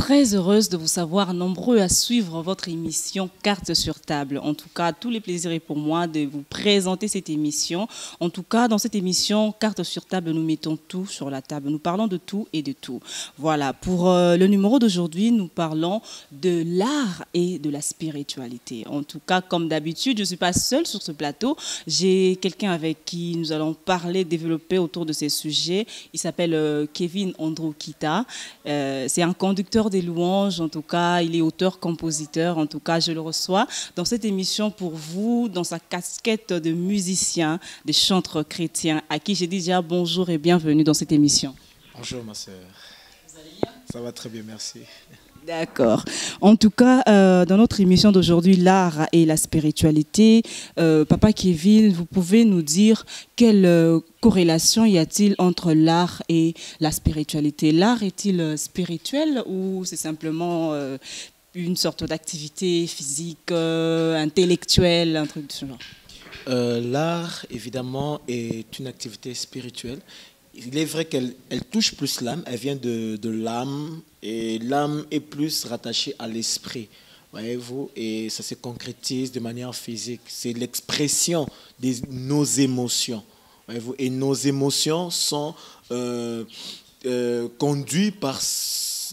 très heureuse de vous savoir nombreux à suivre votre émission Carte sur table. En tout cas, tous les plaisirs est pour moi de vous présenter cette émission. En tout cas, dans cette émission Carte sur table, nous mettons tout sur la table. Nous parlons de tout et de tout. Voilà, pour le numéro d'aujourd'hui, nous parlons de l'art et de la spiritualité. En tout cas, comme d'habitude, je ne suis pas seule sur ce plateau. J'ai quelqu'un avec qui nous allons parler, développer autour de ces sujets. Il s'appelle Kevin Andrew Kita. C'est un conducteur des louanges, en tout cas, il est auteur-compositeur, en tout cas, je le reçois dans cette émission pour vous, dans sa casquette de musicien, de chanteur chrétien, à qui j'ai dit déjà bonjour et bienvenue dans cette émission. Bonjour ma sœur. Vous allez bien? Ça va très bien, merci. D'accord. En tout cas, dans notre émission d'aujourd'hui, l'art et la spiritualité, Papa Kevin, vous pouvez nous dire quelle corrélation y a-t-il entre l'art et la spiritualité? L'art est-il spirituel ou c'est simplement une sorte d'activité physique, intellectuelle, un truc de ce genre? L'art, évidemment, est une activité spirituelle. Il est vrai qu'elle touche plus l'âme, elle vient de l'âme, et l'âme est plus rattachée à l'esprit, voyez-vous, et ça se concrétise de manière physique. C'est l'expression de nos émotions, voyez-vous, et nos émotions sont conduites par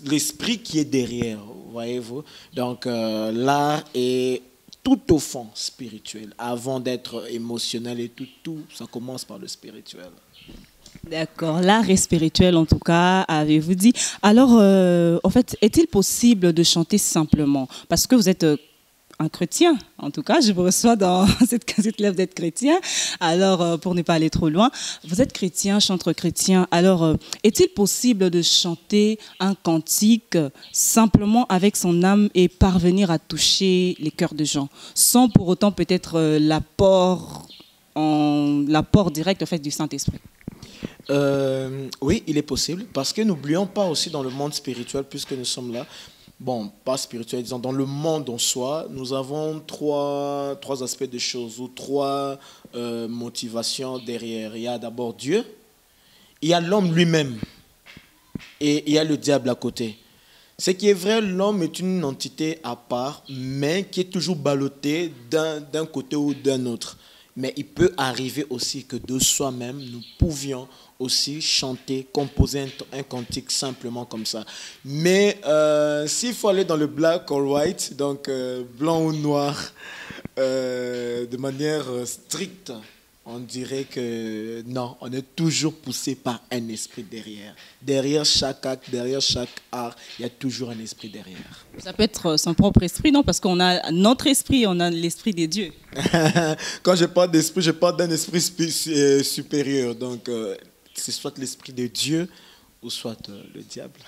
l'esprit qui est derrière, voyez-vous. Donc l'art est tout au fond spirituel, avant d'être émotionnel et tout, ça commence par le spirituel. D'accord, l'art est spirituel en tout cas, avez-vous dit. Alors, en fait, est-il possible de chanter simplement? Parce que vous êtes un chrétien, en tout cas, je vous reçois dans cette casquette d'être chrétien. Alors, pour ne pas aller trop loin, vous êtes chrétien, chanteur chrétien. Alors, est-il possible de chanter un cantique simplement avec son âme et parvenir à toucher les cœurs des gens, sans pour autant peut-être l'apport direct en fait, du Saint-Esprit? Oui, il est possible, parce que n'oublions pas aussi dans le monde spirituel, puisque nous sommes là, bon, pas spirituel, disons, dans le monde en soi, nous avons trois aspects de choses, ou trois motivations derrière. Il y a d'abord Dieu, il y a l'homme lui-même, et il y a le diable à côté. Ce qui est vrai, l'homme est une entité à part, mais qui est toujours ballottée d'un côté ou d'un autre. Mais il peut arriver aussi que de soi-même, nous pouvions aussi chanter, composer un cantique simplement comme ça. Mais s'il faut aller dans le black or white, donc blanc ou noir, de manière stricte, on dirait que non, on est toujours poussé par un esprit derrière. Derrière chaque acte, derrière chaque art, il y a toujours un esprit derrière. Ça peut être son propre esprit, non? Parce qu'on a notre esprit, on a l'esprit des dieux. Quand je parle d'esprit, je parle d'un esprit supérieur. Donc, c'est soit l'esprit de Dieu ou soit le diable.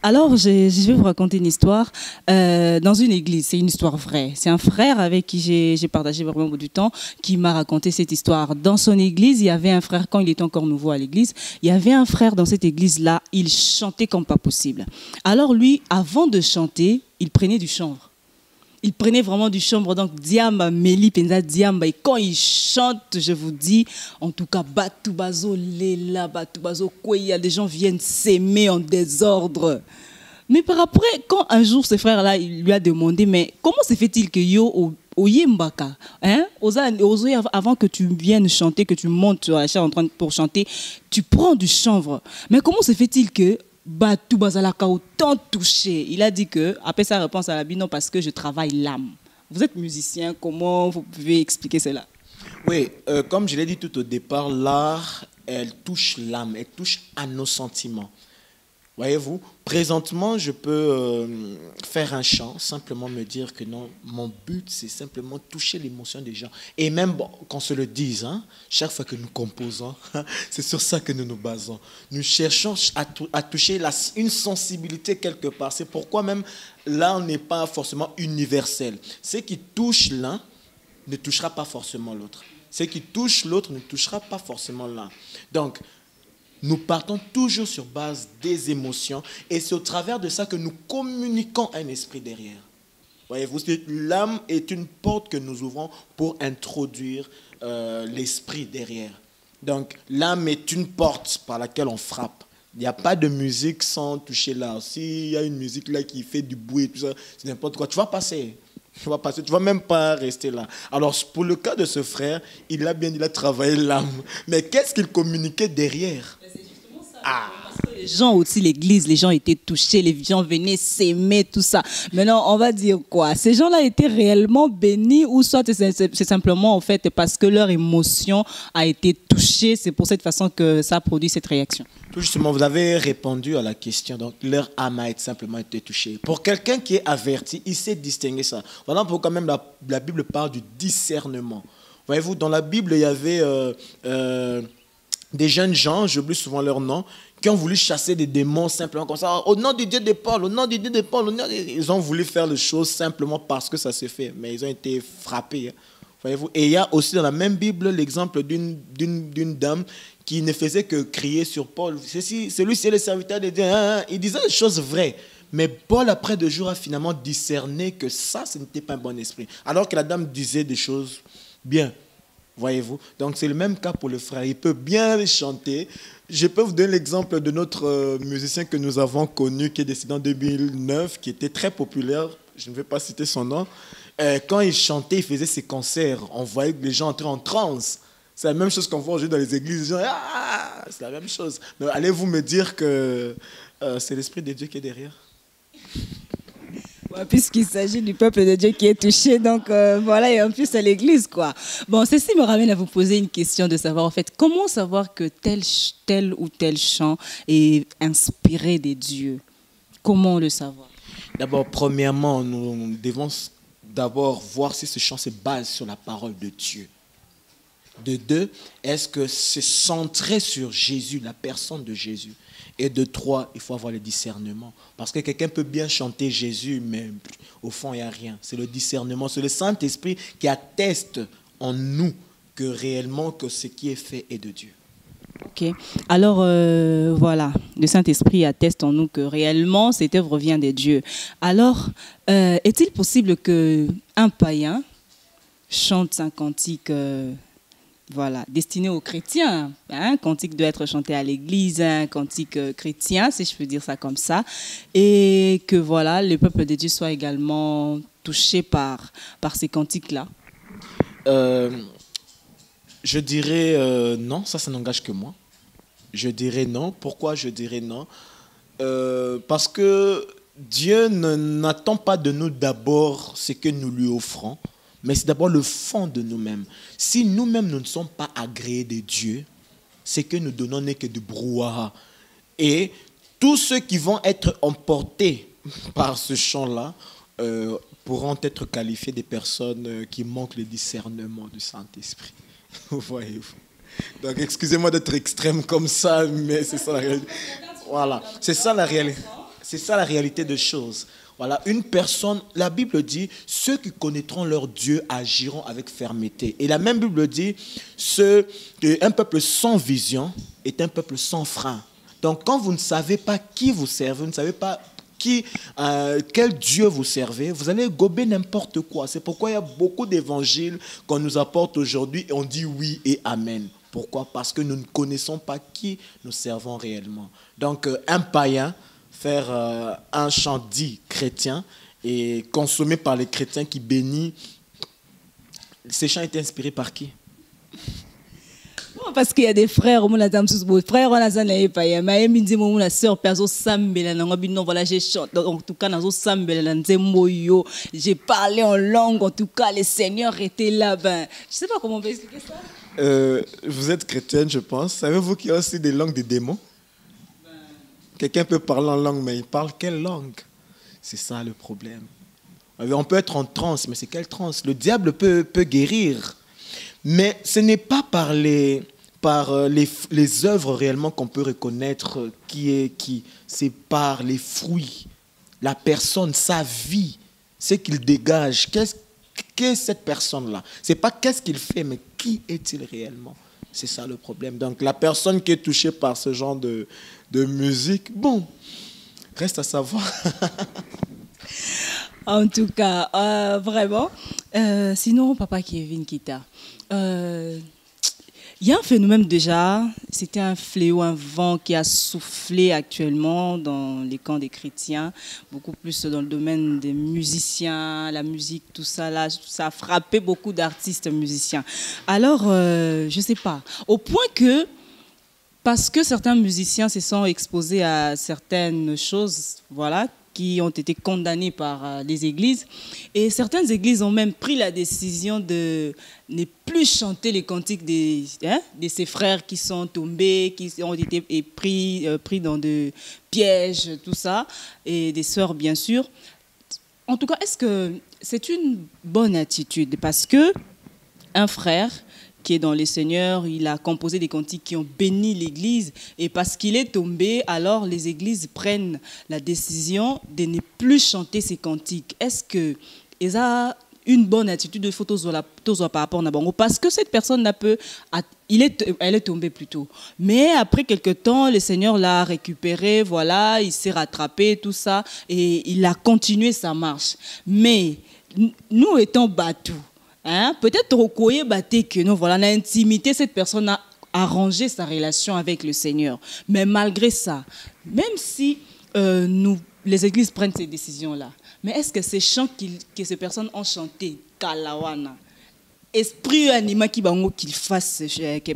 Alors, je vais vous raconter une histoire dans une église. C'est une histoire vraie. C'est un frère avec qui j'ai partagé vraiment beaucoup de temps qui m'a raconté cette histoire. Dans son église, il y avait un frère, quand il était encore nouveau à l'église, il y avait un frère dans cette église-là, il chantait comme pas possible. Alors lui, avant de chanter, il prenait du chanvre. Il prenait vraiment du chanvre, donc Diamba, Meli, Penza, Diamba. Et quand il chante, je vous dis, en tout cas, Batoubazo, Lela, Batoubazo, Kweya, des gens viennent s'aimer en désordre. Mais par après, quand un jour, ce frère-là, il lui a demandé, mais comment se fait-il que yo, au Yembaka, hein, avant que tu viennes chanter, que tu montes sur la chaîne pour chanter, tu prends du chanvre. Mais comment se fait-il que Batou Bazalaka autant touché? Il a dit que, après sa réponse à la Bible, non, parce que je travaille l'âme. Vous êtes musicien, comment vous pouvez expliquer cela? Oui, comme je l'ai dit tout au départ, l'art, elle touche l'âme, elle touche à nos sentiments. Voyez-vous, présentement, je peux faire un chant, simplement me dire que non, mon but, c'est simplement toucher l'émotion des gens. Et même bon, qu'on se le dise, hein, chaque fois que nous composons, c'est sur ça que nous nous basons. Nous cherchons à toucher une sensibilité quelque part. C'est pourquoi même l'art n'est pas forcément universel. Ce qui touche l'un ne touchera pas forcément l'autre. Ce qui touche l'autre ne touchera pas forcément l'un. Donc, nous partons toujours sur base des émotions et c'est au travers de ça que nous communiquons un esprit derrière. Voyez-vous, l'âme est une porte que nous ouvrons pour introduire l'esprit derrière. Donc, l'âme est une porte par laquelle on frappe. Il n'y a pas de musique sans toucher l'art. S'il y a une musique là qui fait du bruit, tout ça, c'est n'importe quoi. Tu vas passer. Tu vas passer. Tu vas même pas rester là. Alors, pour le cas de ce frère, il a bien dit, il a travaillé l'âme. Mais qu'est-ce qu'il communiquait derrière? Parce que les gens aussi, l'église, les gens étaient touchés, les gens venaient s'aimer, tout ça. Maintenant, on va dire quoi? Ces gens-là étaient réellement bénis ou soit c'est simplement en fait parce que leur émotion a été touchée, c'est pour cette façon que ça a produit cette réaction? Tout justement, vous avez répondu à la question. Donc, leur âme a simplement été touchée. Pour quelqu'un qui est averti, il sait distinguer ça. Voilà pourquoi même la Bible parle du discernement. Voyez-vous, dans la Bible, il y avait des jeunes gens, j'oublie souvent leur nom, qui ont voulu chasser des démons simplement comme ça. Au nom du Dieu de Paul, au nom du Dieu de Paul, ils ont voulu faire les choses simplement parce que ça s'est fait. Mais ils ont été frappés. Hein. Voyez-vous. Et il y a aussi dans la même Bible l'exemple d'une dame qui ne faisait que crier sur Paul. Celui-ci est le serviteur de Dieu. Il disait des choses vraies. Mais Paul, après 2 jours, a finalement discerné que ça, ce n'était pas un bon esprit. Alors que la dame disait des choses bien. Voyez-vous. Donc, c'est le même cas pour le frère. Il peut bien chanter. Je peux vous donner l'exemple de notre musicien que nous avons connu, qui est décédé en 2009, qui était très populaire. Je ne vais pas citer son nom. Quand il chantait, il faisait ses concerts. On voyait que les gens entraient en transe. C'est la même chose qu'on voit aujourd'hui dans les églises. Les gens, c'est la même chose. Mais allez-vous me dire que c'est l'Esprit de Dieu qui est derrière? Ouais, puisqu'il s'agit du peuple de Dieu qui est touché, donc voilà, et en plus à l'église, quoi. Bon, ceci me ramène à vous poser une question de savoir, en fait, comment savoir que tel ou tel chant est inspiré des dieux? Comment le savoir? D'abord, premièrement, nous devons d'abord voir si ce chant se base sur la parole de Dieu. De 2, est-ce que c'est centré sur Jésus, la personne de Jésus? Et de 3, il faut avoir le discernement. Parce que quelqu'un peut bien chanter Jésus, mais au fond, il n'y a rien. C'est le discernement, c'est le Saint-Esprit qui atteste en nous que réellement que ce qui est fait est de Dieu. Ok. Alors, voilà, le Saint-Esprit atteste en nous que réellement cette œuvre vient de Dieu. Alors, est-il possible qu'un païen chante un cantique voilà, destiné aux chrétiens? Un cantique doit être chanté à l'église, un cantique chrétien, si je peux dire ça comme ça, et que voilà, le peuple de Dieu soit également touché par ces cantiques-là? Je dirais non, ça n'engage que moi. Je dirais non. Pourquoi je dirais non? Parce que Dieu n'attend pas de nous d'abord ce que nous lui offrons, mais c'est d'abord le fond de nous-mêmes. Si nous-mêmes nous ne sommes pas agréés de Dieu, ce que nous donnons n'est que du brouhaha. Et tous ceux qui vont être emportés par ce chant-là pourront être qualifiés des personnes qui manquent le discernement du Saint-Esprit. Voyez-vous. Donc, excusez-moi d'être extrême comme ça, mais c'est ça la réalité. Voilà, c'est ça la réalité. C'est ça la réalité des choses. Voilà, une personne, la Bible dit, ceux qui connaîtront leur Dieu agiront avec fermeté. Et la même Bible dit, un peuple sans vision est un peuple sans frein. Donc, quand vous ne savez pas qui vous servez, vous ne savez pas quel Dieu vous servez, vous allez gober n'importe quoi. C'est pourquoi il y a beaucoup d'évangiles qu'on nous apporte aujourd'hui et on dit oui et amen. Pourquoi? Parce que nous ne connaissons pas qui nous servons réellement. Donc, un païen faire un chant dit chrétien et consommé par les chrétiens qui bénissent, ces chants étaient inspirés par qui? Parce qu'il y a des frères, frères, on a des païens, mais il dit mon sœur perso sambela non voilà j'ai chanté en tout cas dans sambela moyo, j'ai parlé en langue, en tout cas les seigneurs étaient là. Ben, je sais pas comment on peut expliquer ça. Vous êtes chrétienne, je pense. Savez-vous qu'il y a aussi des langues des démons? Quelqu'un peut parler en langue, mais il parle quelle langue? C'est ça le problème. On peut être en transe, mais c'est quelle transe? Le diable peut guérir. Mais ce n'est pas par les œuvres réellement qu'on peut reconnaître qui est qui. C'est par les fruits. La personne, sa vie, ce qu'il dégage. Qu'est cette personne-là? Ce n'est pas qu'est-ce qu'il fait, mais qui est-il réellement? C'est ça le problème. Donc la personne qui est touchée par ce genre de musique, bon, reste à savoir. En tout cas, vraiment. Sinon, Papa Kevin Kita, Il y a un phénomène déjà, c'était un fléau, un vent qui a soufflé actuellement dans les camps des chrétiens, beaucoup plus dans le domaine des musiciens, la musique, tout ça, là, ça a frappé beaucoup d'artistes musiciens. Alors, je ne sais pas, au point que, parce que certains musiciens se sont exposés à certaines choses, voilà, qui ont été condamnés par les églises. Et certaines églises ont même pris la décision de ne plus chanter les cantiques de ces frères qui sont tombés, qui ont été pris dans des pièges, tout ça, et des sœurs, bien sûr. En tout cas, est-ce que c'est une bonne attitude? Parce que un frère qui est dans les Seigneurs, il a composé des cantiques qui ont béni l'Église, et parce qu'il est tombé, alors les églises prennent la décision de ne plus chanter ces cantiques. Est-ce que ça une bonne attitude de photos par rapport à Nabango? Parce que cette personne elle est tombée plutôt. Mais après quelque temps, le Seigneur l'a récupéré, voilà, il s'est rattrapé, tout ça, et il a continué sa marche. Mais nous étant battus, hein? Peut-être Rokoye Baté que non, voilà, l'intimité, cette personne a arrangé sa relation avec le Seigneur. Mais malgré ça, même si les églises prennent ces décisions-là, mais est-ce que ces chants que ces personnes ont chantés, Kalawana, esprit anima qui bango qu'il fasse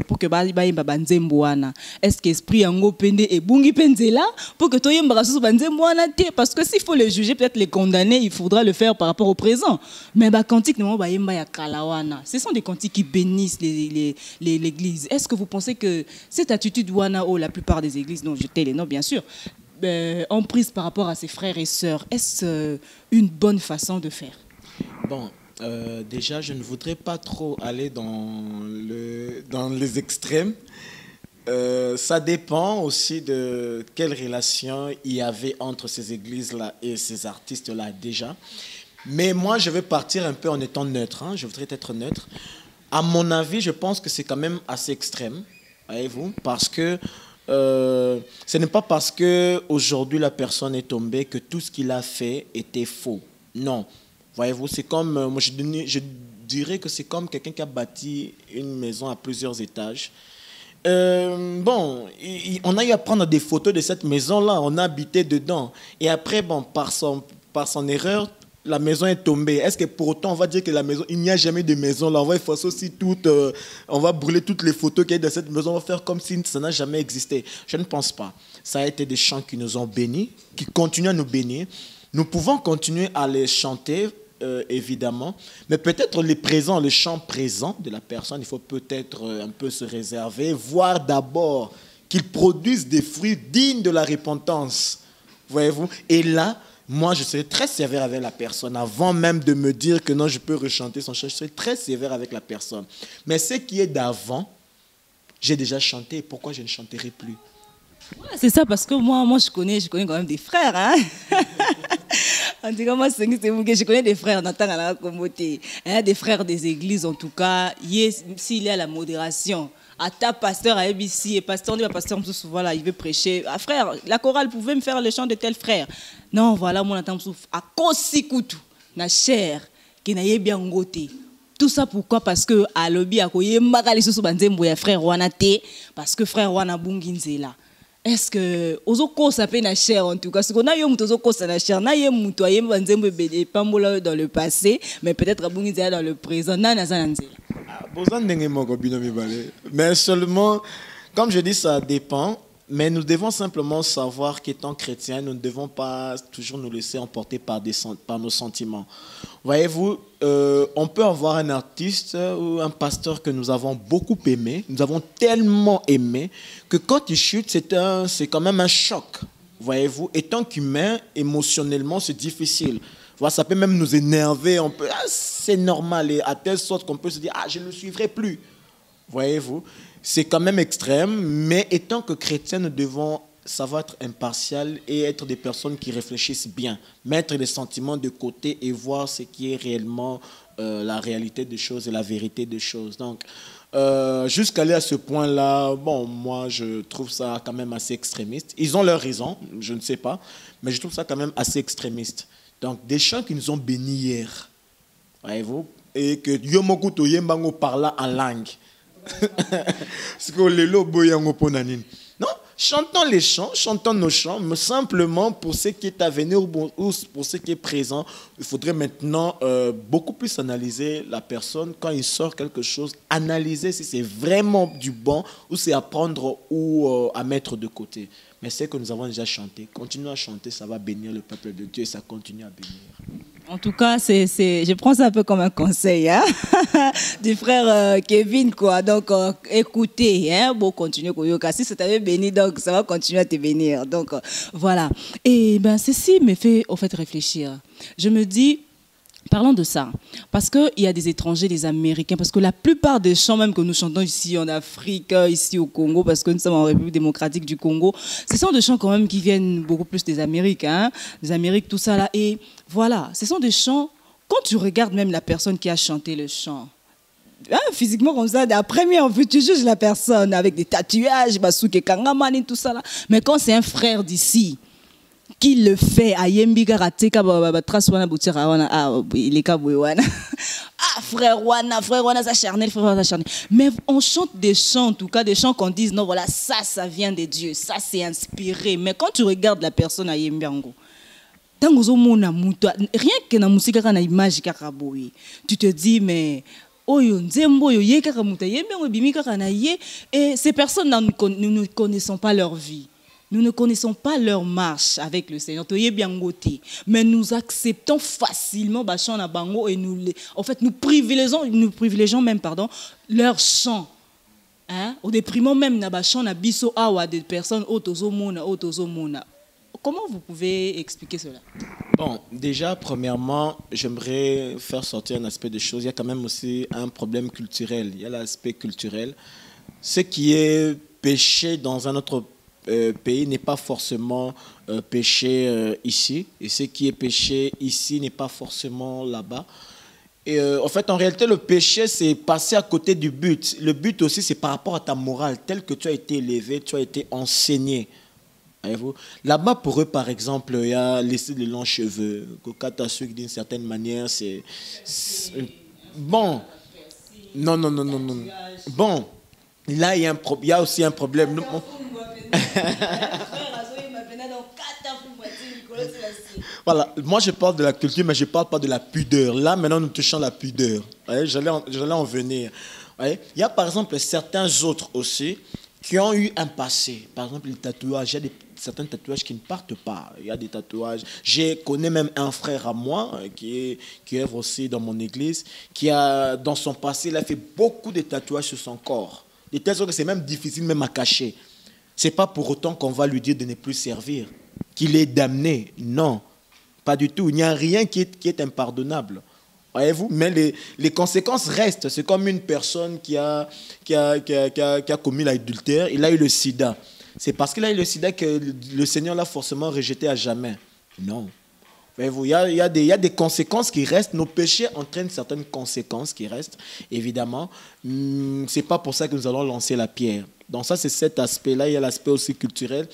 pour que est-ce que esprit ango pende et bungi pendela pour que toyem barasu banzemboana te, parce que s'il faut les juger, peut-être les condamner, il faudra le faire par rapport au présent. Mais cantique non ba yemba ya kalawana, ce sont des cantiques qui bénissent l'église. Est-ce que vous pensez que cette attitude wana la plupart des églises, non, je les noms bien sûr, ont prise par rapport à ses frères et sœurs, est-ce une bonne façon de faire? Bon, déjà, je ne voudrais pas trop aller dans les extrêmes. Ça dépend aussi de quelle relation il y avait entre ces églises-là et ces artistes-là déjà. Mais moi, je vais partir un peu en étant neutre. Hein. Je voudrais être neutre. À mon avis, je pense que c'est quand même assez extrême, voyez-vous, parce que ce n'est pas parce qu'aujourd'hui la personne est tombée que tout ce qu'il a fait était faux. Non. Voyez-vous, c'est comme, moi je dirais que c'est comme quelqu'un qui a bâti une maison à plusieurs étages. On a eu à prendre des photos de cette maison-là, on a habité dedans. Et après, par son erreur, la maison est tombée. Est-ce que pour autant on va dire que la maison, il n'y a jamais de maison là, on va effacer aussi on va brûler toutes les photos qu'il y a dans cette maison, on va faire comme si ça n'a jamais existé? Je ne pense pas. Ça a été des chants qui nous ont bénis, qui continuent à nous bénir. Nous pouvons continuer à les chanter, évidemment, mais peut-être les chants présents de la personne, il faut peut-être un peu se réserver, voir d'abord qu'ils produisent des fruits dignes de la repentance, voyez-vous. Et là, moi, je serai très sévère avec la personne, avant même de me dire que non, je peux rechanter son chant, je serai très sévère avec la personne. Mais ce qui est d'avant, j'ai déjà chanté, pourquoi je ne chanterai plus? Ouais, c'est ça, parce que moi je connais quand même des frères. Hein? En tout cas, moi, je connais des frères, des frères des églises, en tout cas, s'il y a la modération. À ta pasteur à ABC, et pasteur, voilà, il veut prêcher. Ah, frère, la chorale pouvait me faire le chant de tel frère. Non, voilà, mon entend à Kosikutu, na cher, qui n'a bien goté. Tout ça pourquoi? Parce que à l'obi à koye magali sous banzembo ya frère wana te, parce que frère wana bunginzela. Est-ce que ozoko ça peut na cher en tout cas? Parce qu'on a eu un ozoko ça na cher, na yé muto yé banzembo bébé pambola dans le passé, mais peut-être bunginzela dans le présent. Na zananzela. Mais seulement, comme je dis, ça dépend. Mais nous devons simplement savoir qu'étant chrétiens, nous ne devons pas toujours nous laisser emporter par nos sentiments. Voyez-vous, on peut avoir un artiste ou un pasteur que nous avons beaucoup aimé, nous avons tellement aimé, que quand il chute, c'est quand même un choc. Voyez-vous, étant qu'humain, émotionnellement, c'est difficile. Voilà, ça peut même nous énerver, c'est normal, et à telle sorte qu'on peut se dire, je ne le suivrai plus. Voyez-vous, c'est quand même extrême, mais étant que chrétiens, nous devons savoir être impartial et être des personnes qui réfléchissent bien, mettre les sentiments de côté et voir ce qui est réellement la réalité des choses et la vérité des choses. Donc, jusqu'à aller à ce point-là, moi, je trouve ça quand même assez extrémiste. Ils ont leur raison, je ne sais pas, mais je trouve ça quand même assez extrémiste. Donc, des chants qui nous ont bénis hier, voyez-vous, et que Yomokuto Yembango parla en langue. C'est que le lobo yango ponanine. Non, chantons les chants, chantons nos chants, mais simplement pour ce qui est à venir ou pour ce qui est présent, il faudrait maintenant beaucoup plus analyser la personne quand il sort quelque chose, analyser si c'est vraiment du bon ou c'est à prendre ou à mettre de côté. Mais c'est que nous avons déjà chanté. Continuons à chanter, ça va bénir le peuple de Dieu et ça continue à bénir. En tout cas, je prends ça un peu comme un conseil hein? Du frère Kevin, quoi. Donc, écoutez, hein? Bon, continuez. Si ça t'avait béni, donc ça va continuer à te bénir. Donc, voilà. Et ben, ceci me fait, au fait, réfléchir. Je me dis, parlons de ça, parce qu'il y a des étrangers, des Américains, parce que la plupart des chants même que nous chantons ici en Afrique, ici au Congo, parce que nous sommes en République démocratique du Congo, ce sont des chants quand même qui viennent beaucoup plus des Amériques, hein, des Amériques, tout ça là. Et voilà, ce sont des chants, quand tu regardes même la personne qui a chanté le chant, hein, physiquement comme ça, à première vue, tu juges la personne avec des tatouages, Basuke Kangamani, tout ça là. Mais quand c'est un frère d'ici, qui le fait à Yembi Karateka Traswana Boutira il est kabouwana. Ah frère Wana ça charnel, frère Wana ça charnel. Mais on chante des chants, en tout cas des chants qu'on dise non voilà ça vient de Dieu, ça c'est inspiré. Mais quand tu regardes la personne à Yembi Ango, rien que na musique kana image kakaboui, tu te dis mais oyo nzembo yo ye kaka muta Yembi Ango bimi kaka na ye, et ces personnes nous ne connaissons pas leur vie. Nous ne connaissons pas leur marche avec le Seigneur. Mais nous acceptons facilement et nous privilégions même leur chant. Hein? Au déprimant même des personnes autozomona. Comment vous pouvez expliquer cela? Bon, déjà, premièrement, j'aimerais faire sortir un aspect des choses. Il y a quand même aussi un problème culturel. Il y a l'aspect culturel. Ce qui est péché dans un autre pays n'est pas forcément péché ici, et ce qui est péché ici n'est pas forcément là-bas. Et en fait, en réalité, le péché, c'est passer à côté du but. Le but aussi, c'est par rapport à ta morale, telle que tu as été élevé, tu as été enseigné. Voyez-vous? Là-bas, pour eux, par exemple, il y a laissé les longs cheveux. Kokata d'une certaine manière, c'est bon. Non. Bon, là, il y a aussi un problème. Voilà, moi je parle de la culture, mais je ne parle pas de la pudeur. Là, maintenant, nous touchons la pudeur. J'allais en venir. Il y a par exemple certains autres aussi qui ont eu un passé. Par exemple, les tatouages. Il y a certains tatouages qui ne partent pas. Il y a des tatouages. Je connais même un frère à moi qui œuvre aussi dans mon église, qui a, dans son passé, il a fait beaucoup de tatouages sur son corps. De telle sorte que c'est même difficile même à cacher. Ce n'est pas pour autant qu'on va lui dire de ne plus servir, qu'il est damné. Non, pas du tout. Il n'y a rien qui est impardonnable. Voyez-vous? Mais les conséquences restent. C'est comme une personne qui a commis l'adultère, il a eu le sida. C'est parce qu'il a eu le sida que le Seigneur l'a forcément rejeté à jamais. Non. Voyez-vous, il y a des conséquences qui restent. Nos péchés entraînent certaines conséquences qui restent, évidemment. Ce n'est pas pour ça que nous allons lancer la pierre. Donc ça, c'est cet aspect-là. Il y a l'aspect aussi culturel.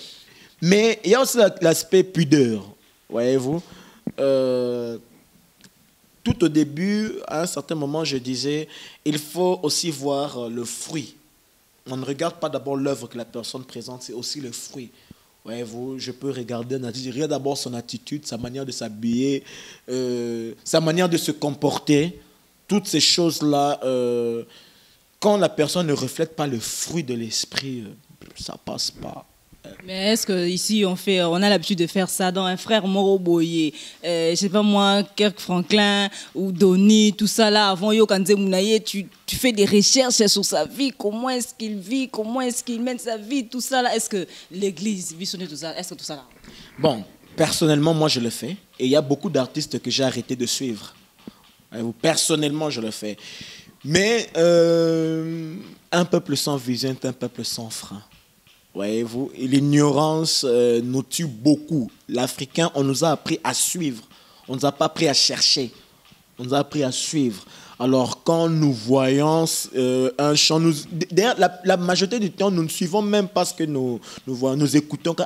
Mais il y a aussi l'aspect pudeur. Voyez-vous, tout au début, à un certain moment, je disais, il faut aussi voir le fruit. On ne regarde pas d'abord l'œuvre que la personne présente, c'est aussi le fruit. Voyez-vous, je peux regarder, je regarde d'abord son attitude, sa manière de s'habiller, sa manière de se comporter. Toutes ces choses-là, quand la personne ne reflète pas le fruit de l'esprit, ça ne passe pas. Mais est-ce qu'ici, on a l'habitude de faire ça dans un frère Moroboye, je ne sais pas moi, Kirk Franklin ou Donny, tout ça là, avant Yokanze Mounaye, tu fais des recherches sur sa vie, comment est-ce qu'il vit, comment est-ce qu'il mène sa vie, tout ça là. Est-ce que l'église vit tout ça, est-ce que tout ça là? Bon, personnellement, moi je le fais. Et il y a beaucoup d'artistes que j'ai arrêté de suivre. Personnellement, je le fais. Mais un peuple sans vision est un peuple sans frein. Voyez-vous, l'ignorance nous tue beaucoup. L'Africain, on nous a appris à suivre. On ne nous a pas appris à chercher. On nous a appris à suivre. Alors, quand nous voyons un chant, d'ailleurs, la majorité du temps, nous ne suivons même pas ce que nous voyons. Nous écoutons. Qui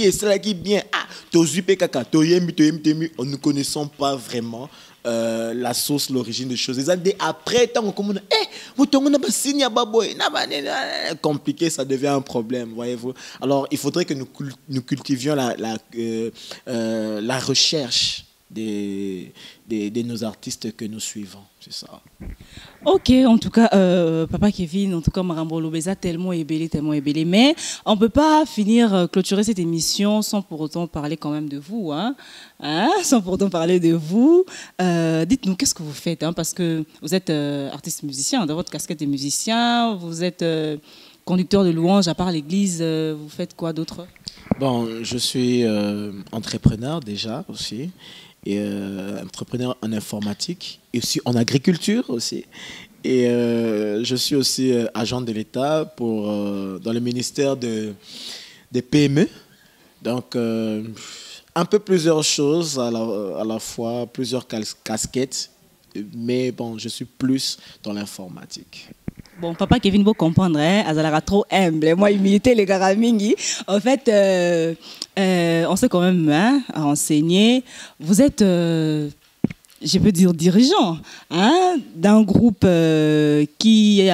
est cela qui est bien. Ah, on ne connaissons pas vraiment la source, l'origine des choses. Après, tant qu'on compliqué, ça devient un problème, voyez-vous. Alors, il faudrait que nous cultivions la recherche de nos artistes que nous suivons, c'est ça. Ok, en tout cas, Papa Kevin, en tout cas, Marambo Lobeza, tellement ébélé, mais on ne peut pas clôturer cette émission sans pour autant parler quand même de vous, sans pour autant parler de vous. Dites-nous, qu'est-ce que vous faites, parce que vous êtes artiste musicien, dans votre casquette de musicien, vous êtes conducteur de louanges, à part l'église, vous faites quoi d'autre? Bon, je suis entrepreneur déjà aussi, et entrepreneur en informatique, et aussi en agriculture aussi. Et je suis aussi agent de l'État dans le ministère des PME. Donc, un peu plusieurs choses à la fois, plusieurs casquettes, mais bon, je suis plus dans l'informatique. Bon, Papa Kevin, vous comprendre, Azalara trop humble. Moi, humilité, les gars, mingi. En fait, on sait quand même à enseigner. Vous êtes, je peux dire, dirigeant d'un groupe qui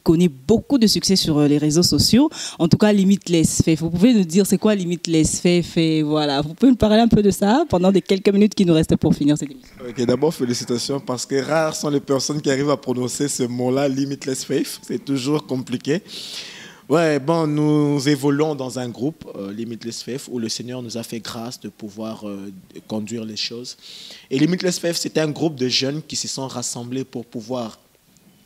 connaît beaucoup de succès sur les réseaux sociaux. En tout cas, Limitless Faith. Vous pouvez nous dire c'est quoi Limitless Faith et voilà. Vous pouvez nous parler un peu de ça pendant les quelques minutes qui nous restent pour finir cette émission. Ok, d'abord félicitations parce que rares sont les personnes qui arrivent à prononcer ce mot-là, Limitless Faith. C'est toujours compliqué. Ouais, bon, nous évoluons dans un groupe, Limitless Faith, où le Seigneur nous a fait grâce de pouvoir conduire les choses. Et Limitless Faith, c'était un groupe de jeunes qui se sont rassemblés pour pouvoir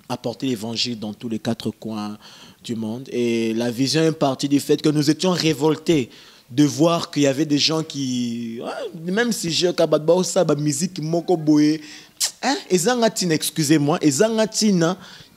apporter l'évangile dans tous les 4 coins du monde. Et la vision est partie du fait que nous étions révoltés de voir qu'il y avait des gens qui, même si j'ai kabadba ça, ba musique moko boye, excusez-moi,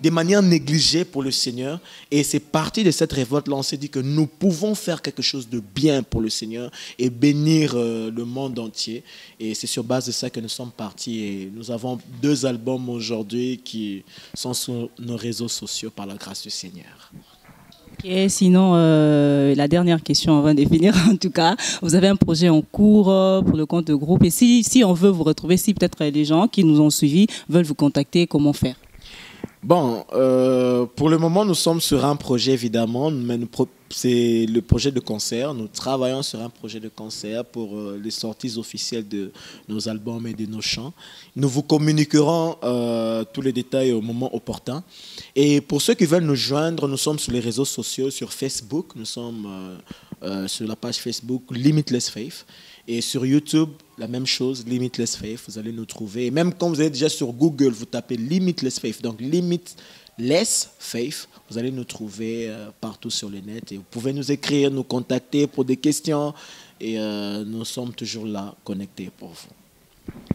de manière négligée pour le Seigneur. Et c'est parti de cette révolte-là, on s'est dit que nous pouvons faire quelque chose de bien pour le Seigneur et bénir le monde entier. Et c'est sur base de ça que nous sommes partis. Et nous avons 2 albums aujourd'hui qui sont sur nos réseaux sociaux par la grâce du Seigneur. Et sinon, la dernière question avant de finir, en tout cas, vous avez un projet en cours pour le compte de groupe. Et si on veut vous retrouver, si peut-être les gens qui nous ont suivis veulent vous contacter, comment faire? Bon, pour le moment, nous sommes sur un projet, évidemment, mais c'est le projet de concert. Nous travaillons sur un projet de concert pour les sorties officielles de nos albums et de nos chants. Nous vous communiquerons tous les détails au moment opportun. Et pour ceux qui veulent nous joindre, nous sommes sur les réseaux sociaux, sur Facebook. Nous sommes sur la page Facebook Limitless Faith. Et sur YouTube, la même chose, Limitless Faith, vous allez nous trouver. Et même quand vous êtes déjà sur Google, vous tapez Limitless Faith, donc Limitless Faith, vous allez nous trouver partout sur le net. Et vous pouvez nous écrire, nous contacter pour des questions. Et nous sommes toujours là, connectés pour vous.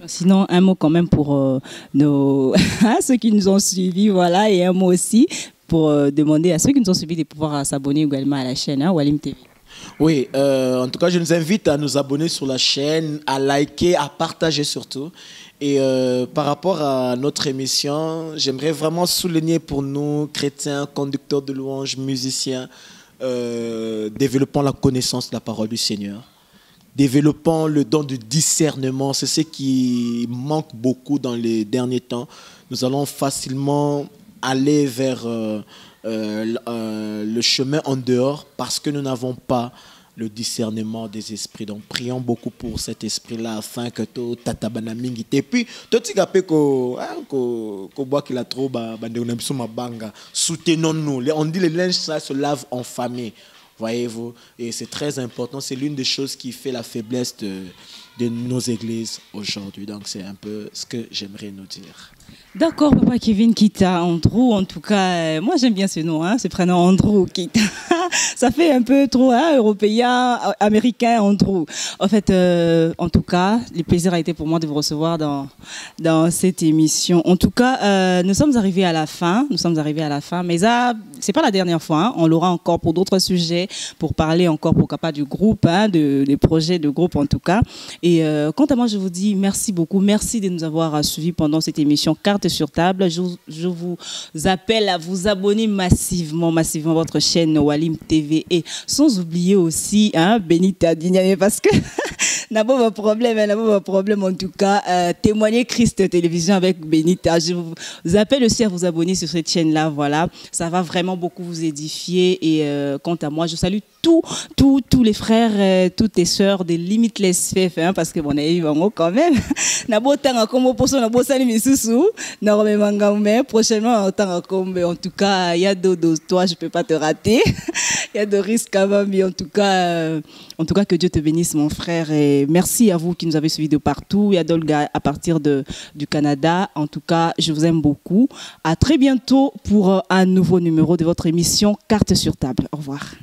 Sinon, un mot quand même pour ceux qui nous ont suivis, voilà, et un mot aussi pour demander à ceux qui nous ont suivis de pouvoir s'abonner également à la chaîne Walim TV. Oui, en tout cas, je nous invite à nous abonner sur la chaîne, à liker, à partager surtout. Et par rapport à notre émission, j'aimerais vraiment souligner pour nous, chrétiens, conducteurs de louanges, musiciens, développons la connaissance de la parole du Seigneur. Développons le don de discernement. C'est ce qui manque beaucoup dans les derniers temps. Nous allons facilement aller vers le chemin en dehors parce que nous n'avons pas le discernement des esprits. Donc prions beaucoup pour cet esprit-là afin que tout tatabana mingi. Et puis tout ce qu'on boit qu'il a trop soutenons-nous. On dit les linges ça se lave en famille. Voyez-vous, et c'est très important. C'est l'une des choses qui fait la faiblesse de nos églises aujourd'hui. Donc c'est un peu ce que j'aimerais nous dire. D'accord, Papa Kevin Kita, Andrew, en tout cas, moi j'aime bien ce nom, ce prénom Andrew Kita. Ça fait un peu trop européen, américain, Andrew. En fait, en tout cas, le plaisir a été pour moi de vous recevoir dans cette émission. En tout cas, nous sommes arrivés à la fin, mais ça, c'est pas la dernière fois. On l'aura encore pour d'autres sujets, pour parler encore pourquoi pas du groupe, des projets de groupe en tout cas. Et quant à moi, je vous dis merci beaucoup, merci de nous avoir suivis pendant cette émission Carte sur table. Je vous appelle à vous abonner massivement à votre chaîne Walim TV et sans oublier aussi Benita Digname parce que n'a pas de problème, n'a pas de problème en tout cas. Témoigner Christ Télévision avec Benita. Je vous appelle aussi à vous abonner sur cette chaîne-là. Voilà, ça va vraiment beaucoup vous édifier. Et quant à moi, je salue tous les frères, toutes les sœurs des Limitless FF, hein, parce que bon, on est vivant quand même. Na beau temps comme pour ça, na beau salut Misusu, normalement mais prochainement en tout cas, il y a d'autres, toi je peux pas te rater. Il y a de risques avant, mais en tout cas que Dieu te bénisse mon frère et merci à vous qui nous avez suivis de partout. Il y a Dolga à partir du Canada. En tout cas, je vous aime beaucoup. À très bientôt pour un nouveau numéro de votre émission Carte sur table. Au revoir.